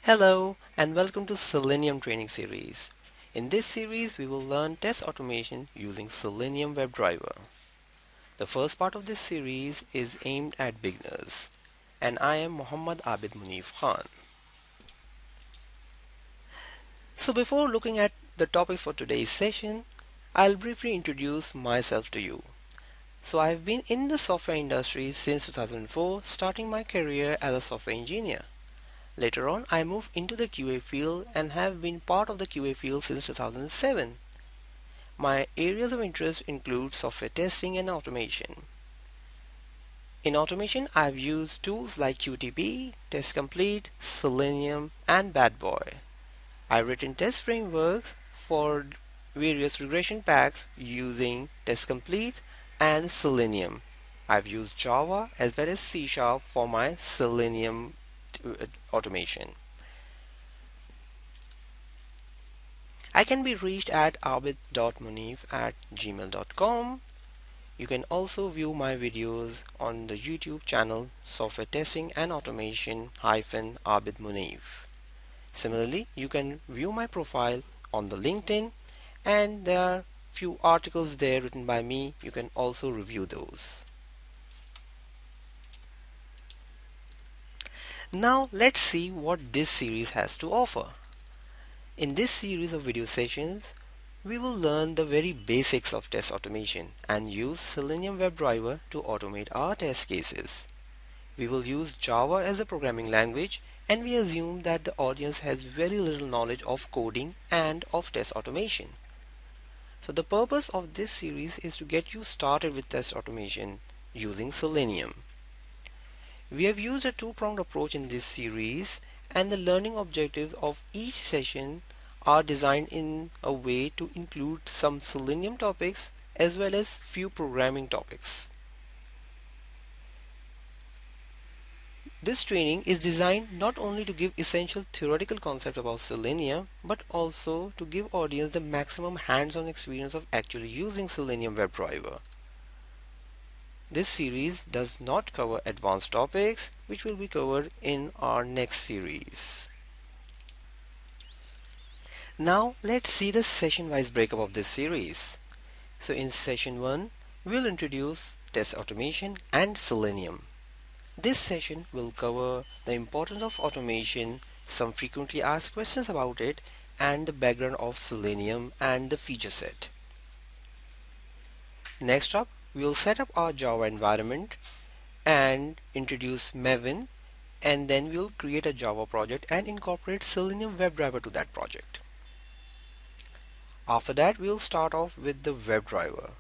Hello and welcome to Selenium training series. In this series we will learn test automation using Selenium WebDriver. The first part of this series is aimed at beginners and I am Muhammad Abid Munif Khan. So before looking at the topics for today's session, I'll briefly introduce myself to you. So I've been in the software industry since 2004, starting my career as a software engineer. Later on, I moved into the QA field and have been part of the QA field since 2007. My areas of interest include software testing and automation. In automation, I've used tools like QTP, Test Complete, Selenium, and Bad Boy. I've written test frameworks for various regression packs using Test Complete and Selenium. I've used Java as well as C# for my Selenium automation. I can be reached at abid.munif@gmail.com. You can also view my videos on the YouTube channel Software Testing and Automation Abid Munif. Similarly, you can view my profile on the LinkedIn and there are few articles there written by me. You can also review those. Now let's see what this series has to offer. In this series of video sessions, we will learn the very basics of test automation and use Selenium WebDriver to automate our test cases. We will use Java as a programming language and we assume that the audience has very little knowledge of coding and of test automation. So the purpose of this series is to get you started with test automation using Selenium. We have used a two-pronged approach in this series and the learning objectives of each session are designed in a way to include some Selenium topics as well as few programming topics. This training is designed not only to give essential theoretical concepts about Selenium but also to give audience the maximum hands-on experience of actually using Selenium WebDriver. This series does not cover advanced topics which will be covered in our next series. Now let's see the session-wise breakup of this series. So in session 1, we'll introduce test automation and Selenium. This session will cover the importance of automation, some frequently asked questions about it, and the background of Selenium and the feature set. Next up, we'll set up our Java environment and introduce Maven, and then we'll create a Java project and incorporate Selenium WebDriver to that project. After that, we'll start off with the WebDriver.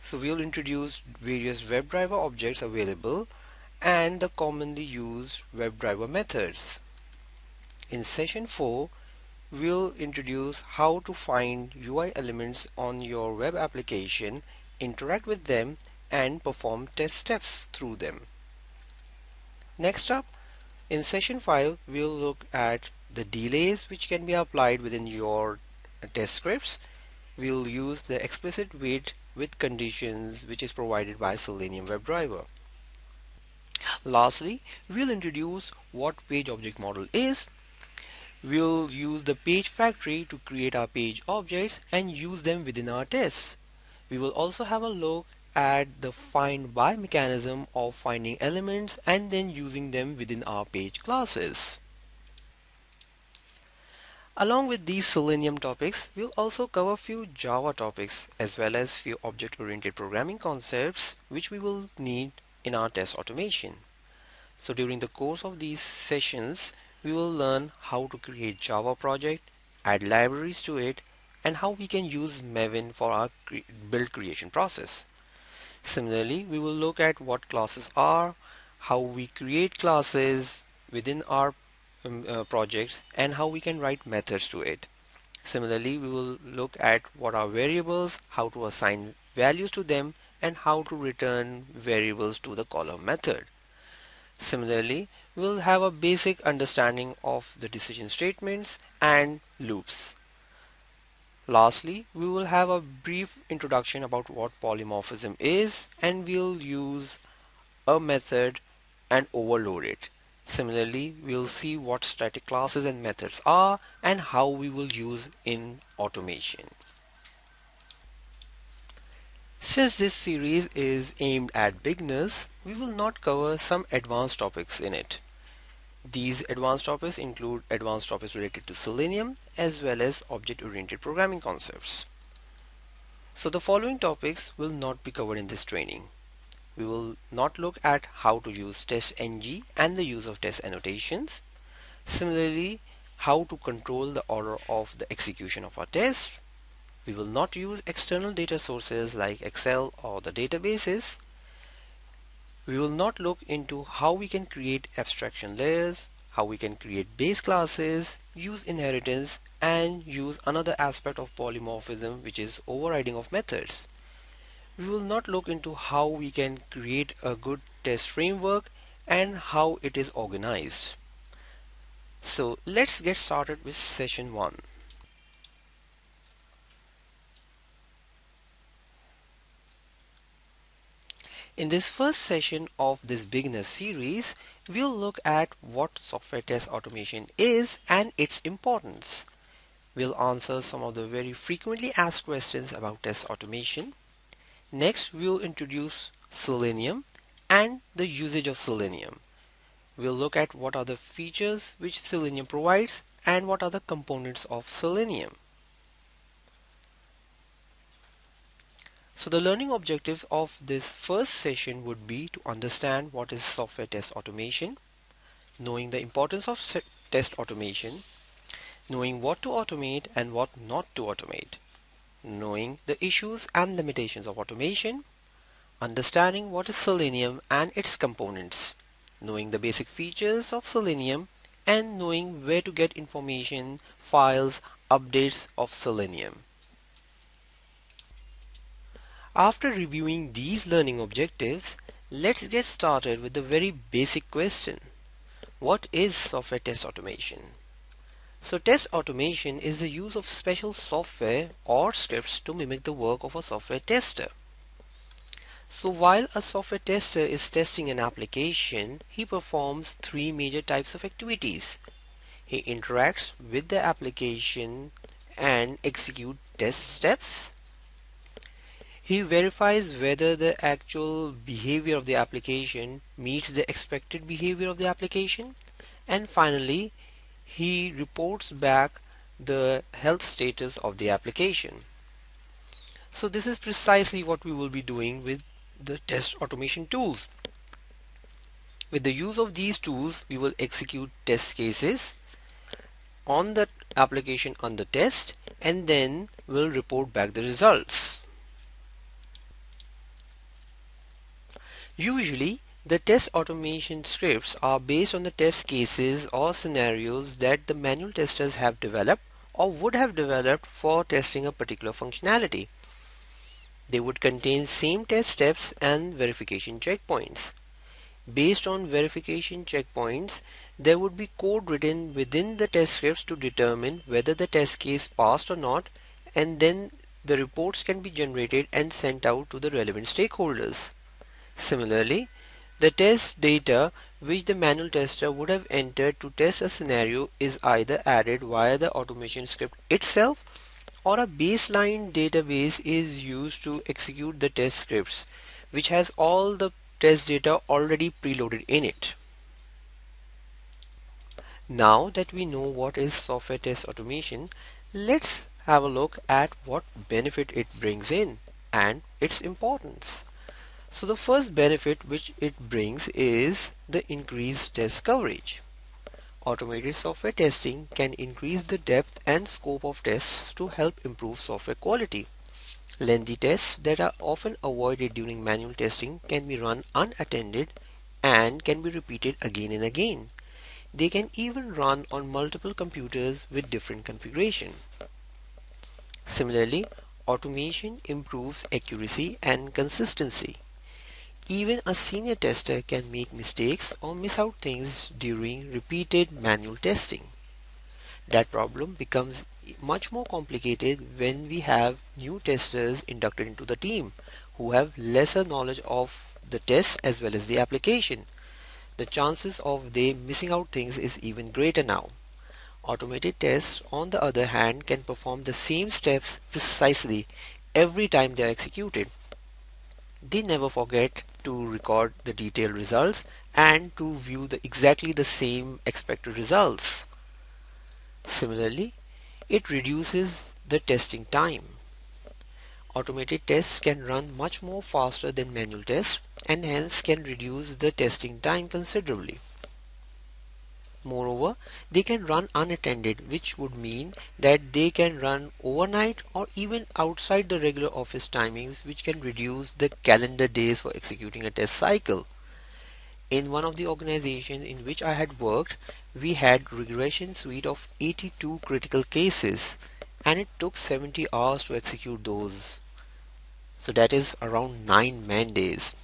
So we'll introduce various WebDriver objects available and the commonly used WebDriver methods. In session 4, we'll introduce how to find UI elements on your web application, interact with them, and perform test steps through them. Next up, in session 5, we'll look at the delays which can be applied within your test scripts. We'll use the explicit wait with conditions which is provided by Selenium WebDriver. Lastly, we'll introduce what page object model is. We'll use the page factory to create our page objects and use them within our tests. We will also have a look at the find by mechanism of finding elements and then using them within our page classes. Along with these Selenium topics, we'll also cover a few Java topics as well as few object-oriented programming concepts which we will need in our test automation. So during the course of these sessions, we will learn how to create Java project, add libraries to it, and how we can use Maven for our build creation process. Similarly, we will look at what classes are, how we create classes within our projects, and how we can write methods to it. Similarly, we will look at what are variables, how to assign values to them, and how to return variables to the column method. Similarly, we will have a basic understanding of the decision statements and loops. Lastly, we will have a brief introduction about what polymorphism is, and we'll use a method and overload it. Similarly, we'll see what static classes and methods are and how we will use in automation. Since this series is aimed at beginners, we will not cover some advanced topics in it. These advanced topics include advanced topics related to Selenium as well as object-oriented programming concepts. So the following topics will not be covered in this training. We will not look at how to use test-ng and the use of test annotations. Similarly, how to control the order of the execution of our test. We will not use external data sources like Excel or the databases. We will not look into how we can create abstraction layers, how we can create base classes, use inheritance, and use another aspect of polymorphism, which is overriding of methods. We will not look into how we can create a good test framework and how it is organized. So let's get started with session 1. In this first session of this beginner series, we'll look at what software test automation is and its importance. We'll answer some of the very frequently asked questions about test automation. Next, we'll introduce Selenium and the usage of Selenium. We'll look at what are the features which Selenium provides and what are the components of Selenium. So the learning objectives of this first session would be to understand what is software test automation, knowing the importance of test automation, knowing what to automate and what not to automate, knowing the issues and limitations of automation, understanding what is Selenium and its components, knowing the basic features of Selenium, and knowing where to get information, files, updates of Selenium. After reviewing these learning objectives, let's get started with the very basic question. What is software test automation? So test automation is the use of special software or scripts to mimic the work of a software tester. So while a software tester is testing an application, he performs three major types of activities. He interacts with the application and executes test steps. He verifies whether the actual behavior of the application meets the expected behavior of the application. And finally, he reports back the health status of the application. So this is precisely what we will be doing with the test automation tools. With the use of these tools, we will execute test cases on the application under test and then we'll report back the results. Usually, the test automation scripts are based on the test cases or scenarios that the manual testers have developed or would have developed for testing a particular functionality. They would contain same test steps and verification checkpoints. Based on verification checkpoints, there would be code written within the test scripts to determine whether the test case passed or not, and then the reports can be generated and sent out to the relevant stakeholders. Similarly, the test data which the manual tester would have entered to test a scenario is either added via the automation script itself or a baseline database is used to execute the test scripts, which has all the test data already preloaded in it. Now that we know what is software test automation, let's have a look at what benefit it brings in and its importance. So the first benefit which it brings is the increased test coverage. Automated software testing can increase the depth and scope of tests to help improve software quality. Lengthy tests that are often avoided during manual testing can be run unattended and can be repeated again and again. They can even run on multiple computers with different configuration. Similarly, automation improves accuracy and consistency. Even a senior tester can make mistakes or miss out things during repeated manual testing. That problem becomes much more complicated when we have new testers inducted into the team who have lesser knowledge of the test as well as the application. the chances of they missing out things is even greater now. Automated tests, on the other hand, can perform the same steps precisely every time they are executed. They never forget to record the detailed results and to view exactly the same expected results. Similarly, it reduces the testing time. Automated tests can run much more faster than manual tests and hence can reduce the testing time considerably. Moreover, they can run unattended, which would mean that they can run overnight or even outside the regular office timings, which can reduce the calendar days for executing a test cycle. In one of the organizations in which I had worked, we had regression suite of 82 critical cases and it took 70 hours to execute those. So that is around 9 man days.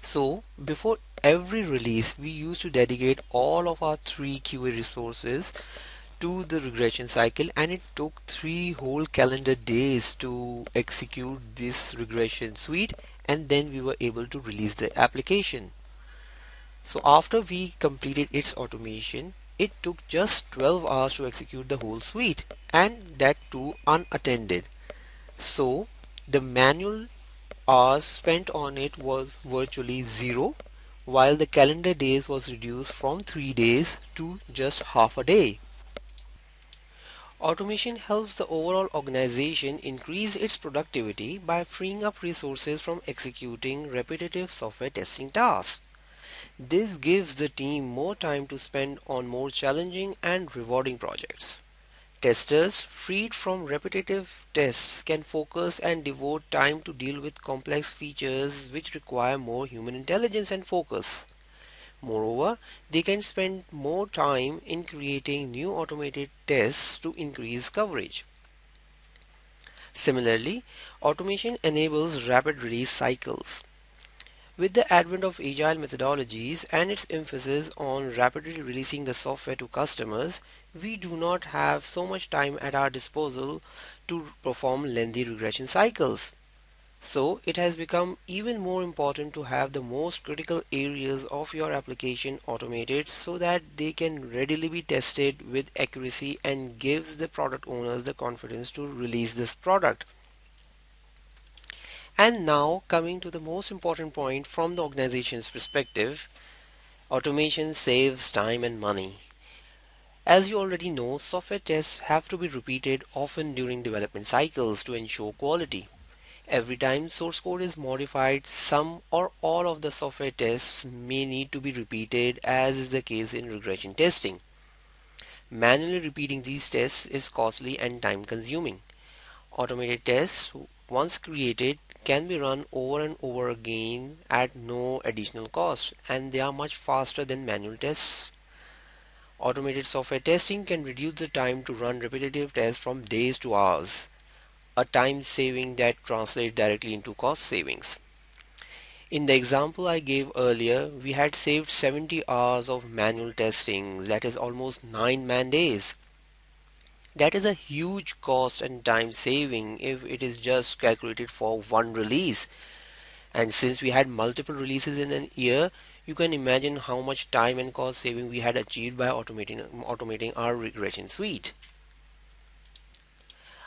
So before every release, we used to dedicate all of our 3 QA resources to the regression cycle and it took 3 whole calendar days to execute this regression suite and then we were able to release the application. So after we completed its automation, it took just 12 hours to execute the whole suite and that too unattended. So the manual hours spent on it was virtually zero, while the calendar days was reduced from 3 days to just half a day. Automation helps the overall organization increase its productivity by freeing up resources from executing repetitive software testing tasks. This gives the team more time to spend on more challenging and rewarding projects. Testers, freed from repetitive tests, can focus and devote time to deal with complex features which require more human intelligence and focus. Moreover, they can spend more time in creating new automated tests to increase coverage. Similarly, automation enables rapid release cycles. With the advent of agile methodologies and its emphasis on rapidly releasing the software to customers, we do not have so much time at our disposal to perform lengthy regression cycles. So it has become even more important to have the most critical areas of your application automated so that they can readily be tested with accuracy and gives the product owners the confidence to release this product. And now coming to the most important point from the organization's perspective, automation saves time and money. As you already know, software tests have to be repeated often during development cycles to ensure quality. Every time source code is modified, some or all of the software tests may need to be repeated, as is the case in regression testing. Manually repeating these tests is costly and time consuming. Automated tests, once created, can be run over and over again at no additional cost, and they are much faster than manual tests. Automated software testing can reduce the time to run repetitive tests from days to hours, a time saving that translates directly into cost savings. In the example I gave earlier, we had saved 70 hours of manual testing, that is almost 9 man days. That is a huge cost and time saving if it is just calculated for one release. And since we had multiple releases in an year, you can imagine how much time and cost saving we had achieved by automating our regression suite.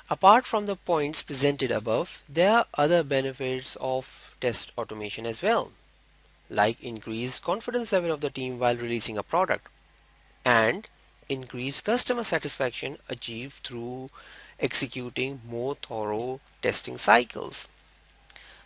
Apart from the points presented above, there are other benefits of test automation as well, like increased confidence level of the team while releasing a product and increased customer satisfaction achieved through executing more thorough testing cycles.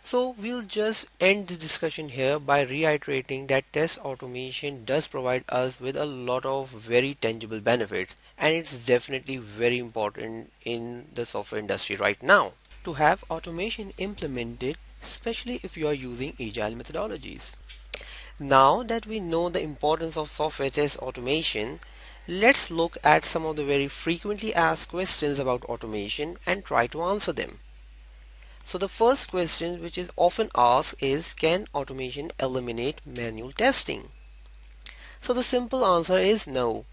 So we'll just end the discussion here by reiterating that test automation does provide us with a lot of very tangible benefits, and it's definitely very important in the software industry right now to have automation implemented, especially if you are using agile methodologies. Now that we know the importance of software test automation, let's look at some of the very frequently asked questions about automation and try to answer them. So the first question which is often asked is, can automation eliminate manual testing? So the simple answer is no.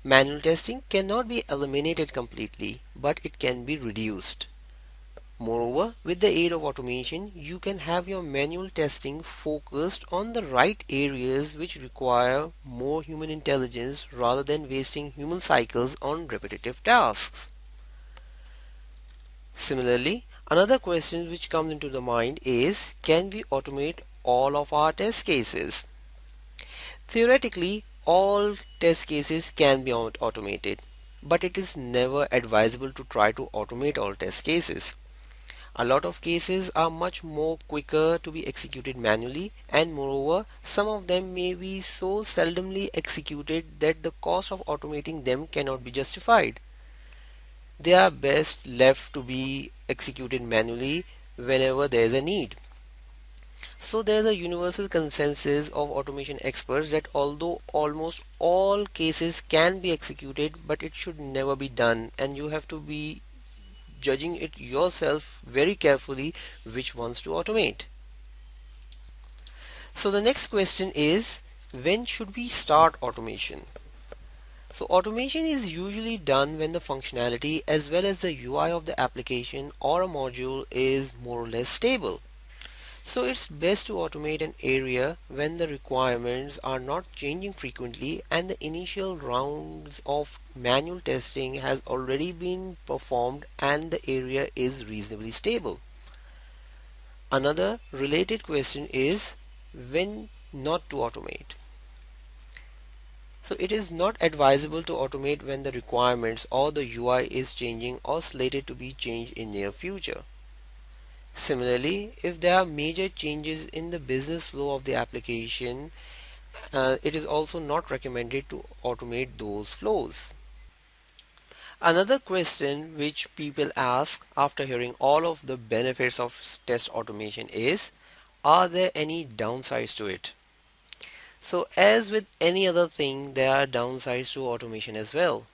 Manual testing cannot be eliminated completely, but it can be reduced. Moreover, with the aid of automation, you can have your manual testing focused on the right areas which require more human intelligence rather than wasting human cycles on repetitive tasks. Similarly, another question which comes into the mind is, can we automate all of our test cases? Theoretically, all test cases can be automated, but it is never advisable to try to automate all test cases. A lot of cases are much more quicker to be executed manually, and moreover, some of them may be so seldomly executed that the cost of automating them cannot be justified. They are best left to be executed manually whenever there is a need. So there is a universal consensus of automation experts that although almost all cases can be executed, but it should never be done, and you have to be judging it yourself very carefully which ones to automate. So the next question is, when should we start automation? So automation is usually done when the functionality as well as the UI of the application or a module is more or less stable. So it's best to automate an area when the requirements are not changing frequently and the initial rounds of manual testing has already been performed and the area is reasonably stable. Another related question is, when not to automate. So it is not advisable to automate when the requirements or the UI is changing or slated to be changed in near future. Similarly, if there are major changes in the business flow of the application, it is also not recommended to automate those flows. Another question which people ask after hearing all of the benefits of test automation is, are there any downsides to it? So as with any other thing, there are downsides to automation as well.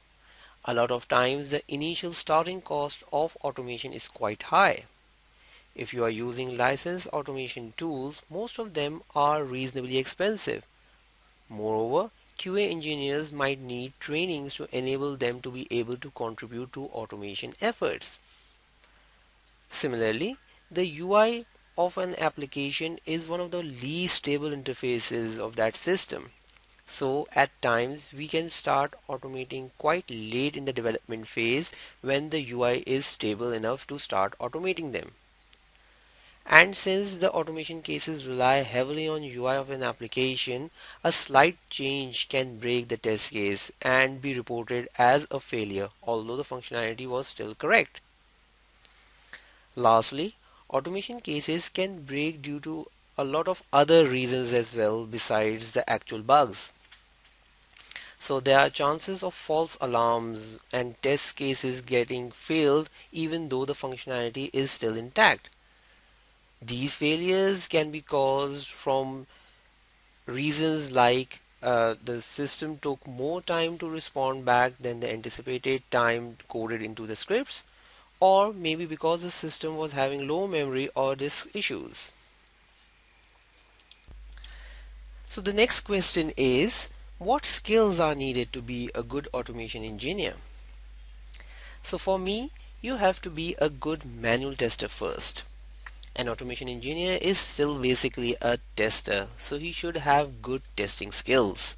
A lot of times the initial starting cost of automation is quite high. If you are using licensed automation tools, most of them are reasonably expensive. Moreover, QA engineers might need trainings to enable them to be able to contribute to automation efforts. Similarly, the UI of an application is one of the least stable interfaces of that system. So at times we can start automating quite late in the development phase when the UI is stable enough to start automating them. And since the automation cases rely heavily on UI of an application, a slight change can break the test case and be reported as a failure, although the functionality was still correct. Lastly, automation cases can break due to a lot of other reasons as well besides the actual bugs. So there are chances of false alarms and test cases getting failed even though the functionality is still intact. These failures can be caused from reasons like the system took more time to respond back than the anticipated time coded into the scripts, or maybe because the system was having low memory or disk issues. So the next question is, what skills are needed to be a good automation engineer? So for me, you have to be a good manual tester first. An automation engineer is still basically a tester, so he should have good testing skills.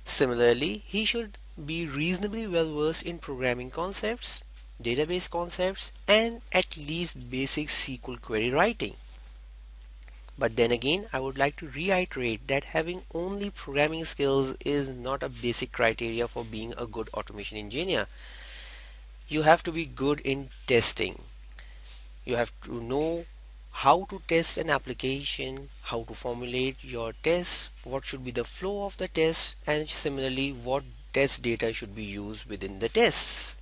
Similarly, he should be reasonably well versed in programming concepts, database concepts, and at least basic SQL query writing. But then again, I would like to reiterate that having only programming skills is not a basic criteria for being a good automation engineer. You have to be good in testing. You have to know how to test an application, how to formulate your tests, what should be the flow of the test, and similarly what test data should be used within the tests.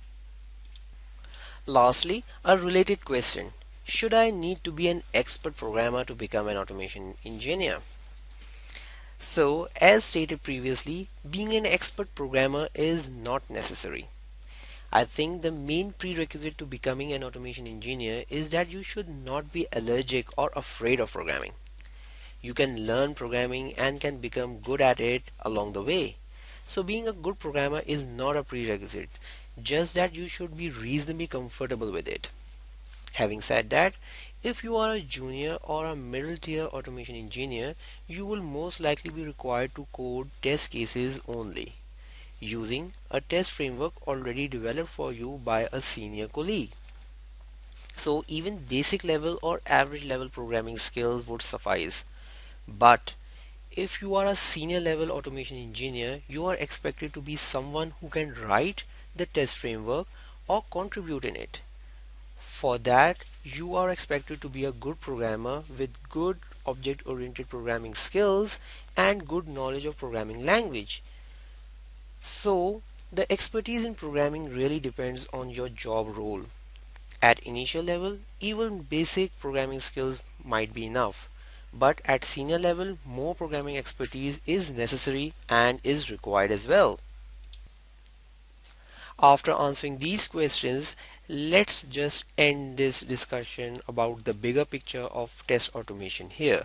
Lastly, a related question. Should I need to be an expert programmer to become an automation engineer? So, as stated previously, being an expert programmer is not necessary. I think the main prerequisite to becoming an automation engineer is that you should not be allergic or afraid of programming. You can learn programming and can become good at it along the way. So being a good programmer is not a prerequisite, just that you should be reasonably comfortable with it. Having said that, if you are a junior or a middle tier automation engineer, you will most likely be required to code test cases only, using a test framework already developed for you by a senior colleague. So even basic level or average level programming skills would suffice. But if you are a senior level automation engineer, you are expected to be someone who can write the test framework or contribute in it. For that, you are expected to be a good programmer with good object-oriented programming skills and good knowledge of programming language. So, the expertise in programming really depends on your job role. At initial level, even basic programming skills might be enough. But at senior level, more programming expertise is necessary and is required as well. After answering these questions, let's just end this discussion about the bigger picture of test automation here.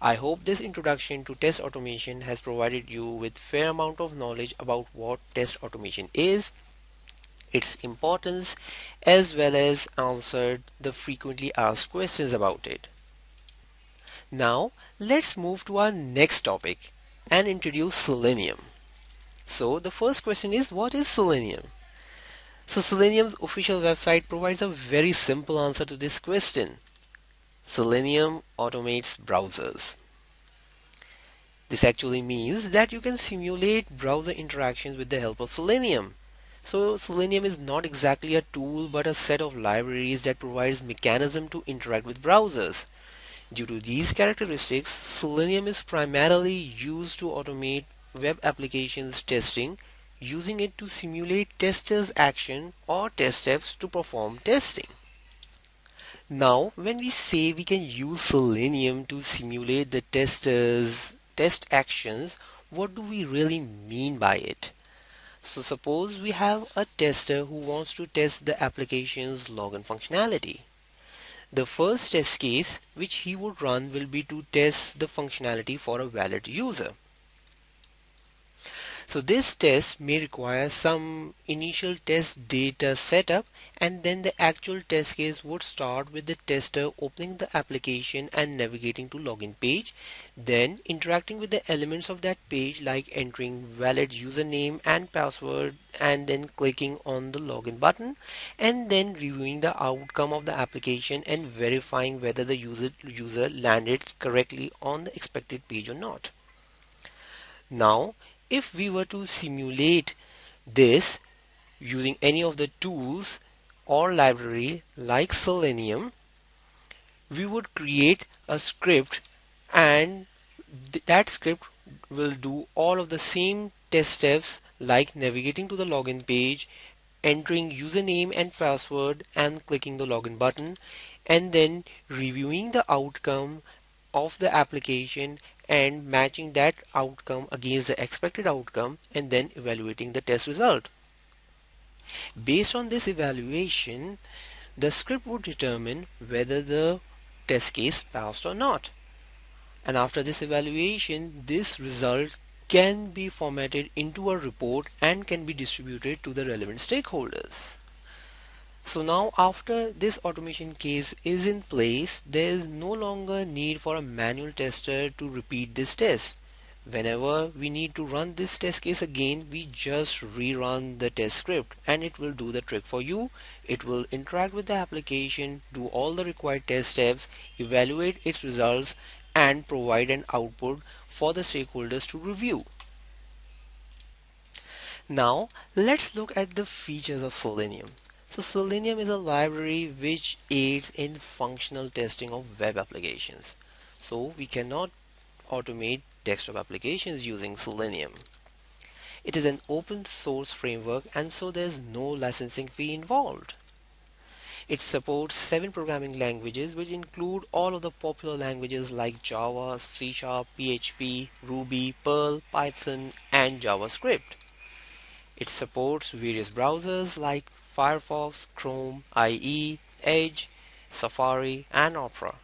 I hope this introduction to test automation has provided you with fair amount of knowledge about what test automation is, its importance, as well as answered the frequently asked questions about it. Now, let's move to our next topic and introduce Selenium. So, the first question is, what is Selenium? So Selenium's official website provides a very simple answer to this question. Selenium automates browsers. This actually means that you can simulate browser interactions with the help of Selenium. So Selenium is not exactly a tool but a set of libraries that provides mechanism to interact with browsers. Due to these characteristics, Selenium is primarily used to automate web applications testing, using it to simulate testers' action or test steps to perform testing. Now, when we say we can use Selenium to simulate the testers' test actions, what do we really mean by it? So suppose we have a tester who wants to test the application's login functionality. The first test case which he would run will be to test the functionality for a valid user. So this test may require some initial test data setup, and then the actual test case would start with the tester opening the application and navigating to login page, then interacting with the elements of that page like entering valid username and password and then clicking on the login button, and then reviewing the outcome of the application and verifying whether the user landed correctly on the expected page or not. Now, if we were to simulate this using any of the tools or library like Selenium, we would create a script, and that script will do all of the same test steps like navigating to the login page, entering username and password and clicking the login button, and then reviewing the outcome of the application and matching that outcome against the expected outcome and then evaluating the test result. Based on this evaluation, the script would determine whether the test case passed or not. And after this evaluation, this result can be formatted into a report and can be distributed to the relevant stakeholders. So now after this automation case is in place, there is no longer need for a manual tester to repeat this test. Whenever we need to run this test case again, we just rerun the test script and it will do the trick for you. It will interact with the application, do all the required test steps, evaluate its results, and provide an output for the stakeholders to review. Now let's look at the features of Selenium. So Selenium is a library which aids in functional testing of web applications. So we cannot automate desktop applications using Selenium. It is an open source framework, and so there's no licensing fee involved. It supports 7 programming languages which include all of the popular languages like Java, C Sharp, PHP, Ruby, Perl, Python, and JavaScript. It supports various browsers like Firefox, Chrome, IE, Edge, Safari, and Opera.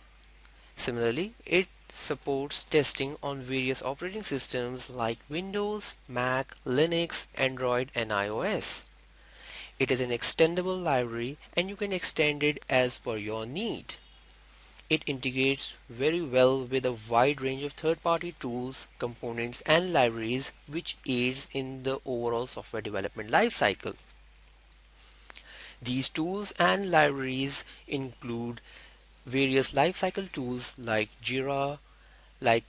Similarly, it supports testing on various operating systems like Windows, Mac, Linux, Android, and iOS. It is an extendable library and you can extend it as per your need. It integrates very well with a wide range of third-party tools, components, and libraries which aids in the overall software development lifecycle. These tools and libraries include various lifecycle tools like Jira, like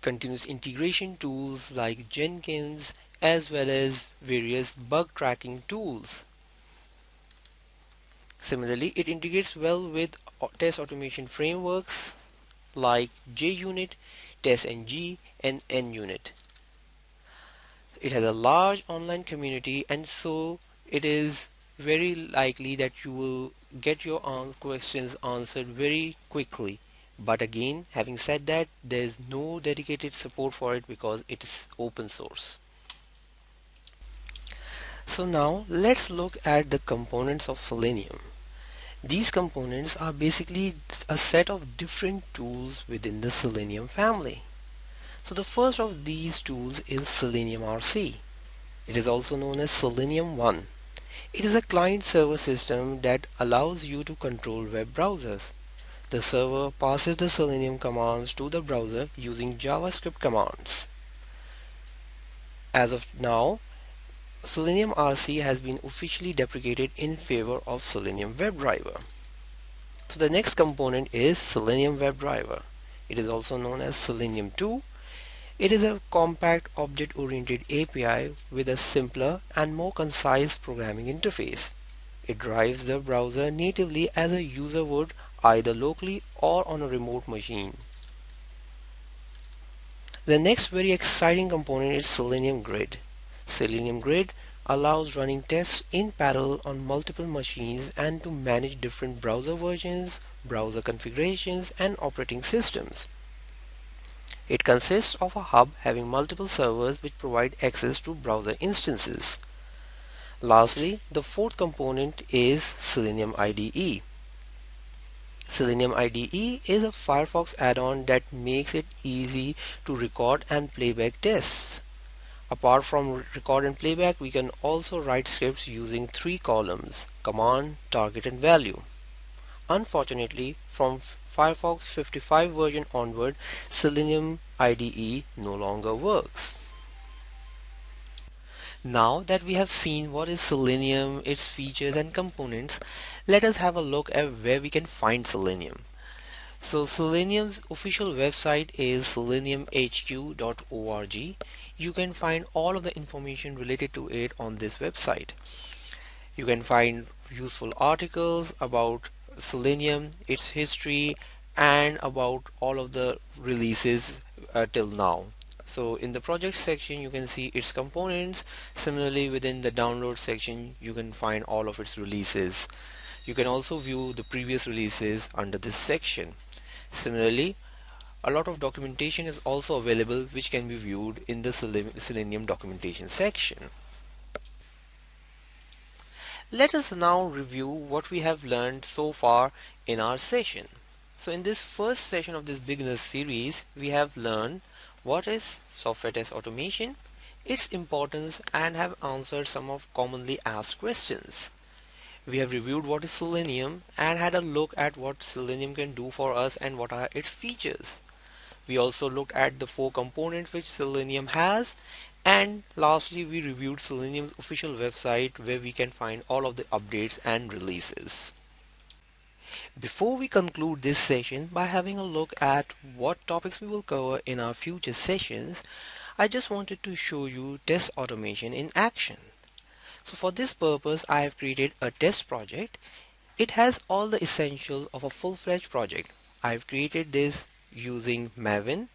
continuous integration tools like Jenkins, as well as various bug tracking tools. Similarly, it integrates well with test automation frameworks like JUnit, TestNG, and NUnit. It has a large online community, and so it is very likely that you will get your questions answered very quickly. But again, having said that, there is no dedicated support for it because it is open source. So now let's look at the components of Selenium. These components are basically a set of different tools within the Selenium family. So the first of these tools is Selenium RC. It is also known as Selenium 1. It is a client-server system that allows you to control web browsers. The server passes the Selenium commands to the browser using JavaScript commands. As of now, Selenium RC has been officially deprecated in favor of Selenium WebDriver. So the next component is Selenium WebDriver. It is also known as Selenium 2. It is a compact object-oriented API with a simpler and more concise programming interface. It drives the browser natively as a user would either locally or on a remote machine. The next very exciting component is Selenium Grid. Selenium Grid allows running tests in parallel on multiple machines and to manage different browser versions, browser configurations, and operating systems. It consists of a hub having multiple servers which provide access to browser instances. Lastly, the fourth component is Selenium IDE. Selenium IDE is a Firefox add-on that makes it easy to record and playback tests. Apart from record and playback, we can also write scripts using three columns: command, target, and value. Unfortunately, from Firefox 55 version onward, Selenium IDE no longer works. Now that we have seen what is Selenium, its features and components, let us have a look at where we can find Selenium. So Selenium's official website is seleniumhq.org. You can find all of the information related to it on this website. You can find useful articles about Selenium, its history, and about all of the releases till now. So in the project section you can see its components. Similarly, within the download section you can find all of its releases. You can also view the previous releases under this section. Similarly, a lot of documentation is also available which can be viewed in the Selenium documentation section. Let us now review what we have learned so far in our session. So in this first session of this beginner series, we have learned what is software test automation, its importance, and have answered some of commonly asked questions. We have reviewed what is Selenium and had a look at what Selenium can do for us and what are its features. We also looked at the four components which Selenium has, and lastly we reviewed Selenium's official website where we can find all of the updates and releases. Before we conclude this session by having a look at what topics we will cover in our future sessions, I just wanted to show you test automation in action. So for this purpose I have created a test project. It has all the essentials of a full-fledged project. I have created this using Maven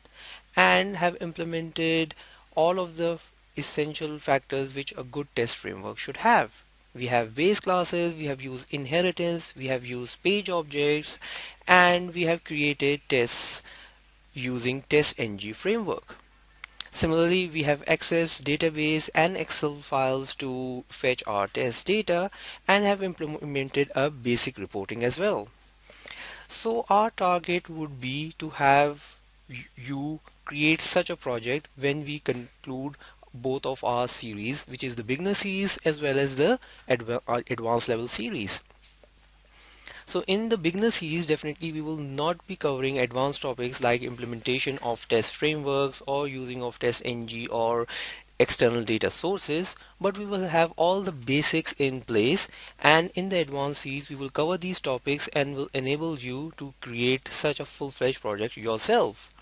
and have implemented all of the essential factors which a good test framework should have. We have base classes, we have used inheritance, we have used page objects, and we have created tests using TestNG framework. Similarly, we have accessed database and Excel files to fetch our test data and have implemented a basic reporting as well. So our target would be to have you create such a project when we conclude both of our series, which is the beginner series as well as the advanced level series. So in the beginner series, definitely we will not be covering advanced topics like implementation of test frameworks or using of test ng or external data sources, but we will have all the basics in place, and in the advanced series we will cover these topics and will enable you to create such a full-fledged project yourself.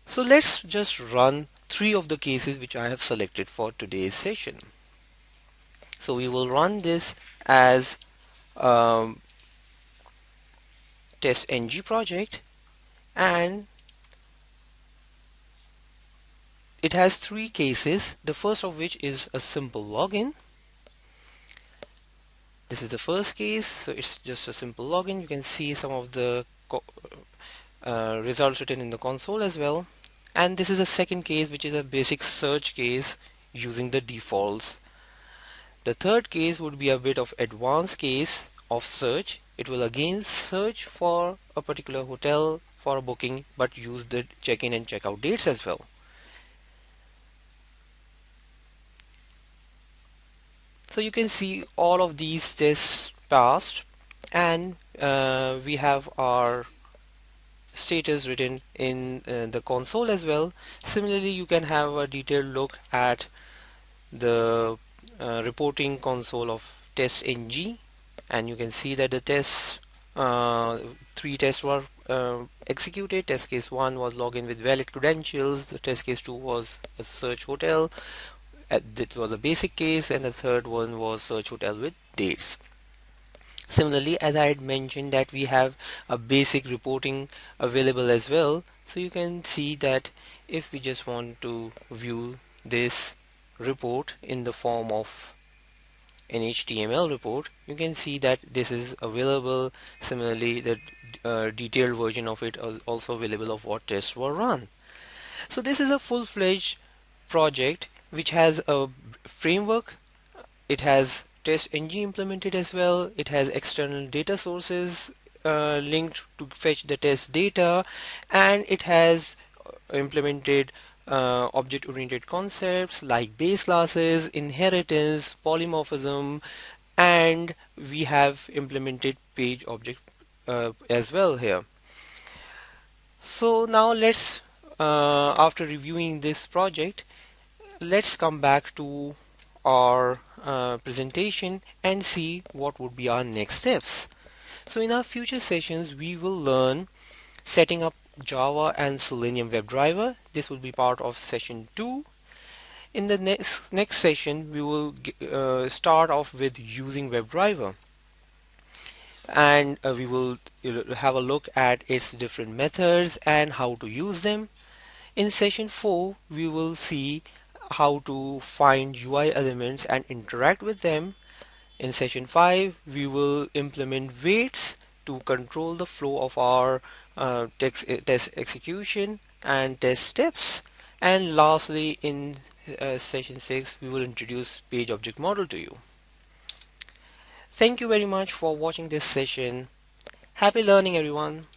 So let's just run 3 of the cases which I have selected for today's session. So we will run this as test ng project, and it has 3 cases. The first of which is a simple login. This is the first case, so it's just a simple login. You can see some of the results written in the console as well. And this is a second case, which is a basic search case using the defaults. The third case would be a bit of advanced case of search. It will again search for a particular hotel for a booking, but use the check-in and check-out dates as well. So you can see all of these tests passed, and we have our status written in the console as well. Similarly, you can have a detailed look at the reporting console of test ng, and you can see that the tests, 3 tests were executed. Test case 1 was login with valid credentials. The test case 2 was a search hotel. That was a basic case, and the third one was search hotel with dates. Similarly, as I had mentioned, that we have a basic reporting available as well. So you can see that if we just want to view this report in the form of an HTML report, you can see that this is available. Similarly, the detailed version of it is also available of what tests were run. So this is a full-fledged project which has a framework. It has test ng implemented as well. It has external data sources linked to fetch the test data, and it has implemented object-oriented concepts like base classes, inheritance, polymorphism, and we have implemented page object as well here. So now let's, after reviewing this project, let's come back to our presentation and see what would be our next steps. So in our future sessions, we will learn setting up Java and Selenium WebDriver. This will be part of session 2. In the next session, we will start off with using WebDriver, and we will have a look at its different methods and how to use them. In session 4, we will see how to find UI elements and interact with them. In session 5, we will implement weights to control the flow of our test execution and test steps. And lastly, in session 6, we will introduce page object model to you. Thank you very much for watching this session. Happy learning, everyone.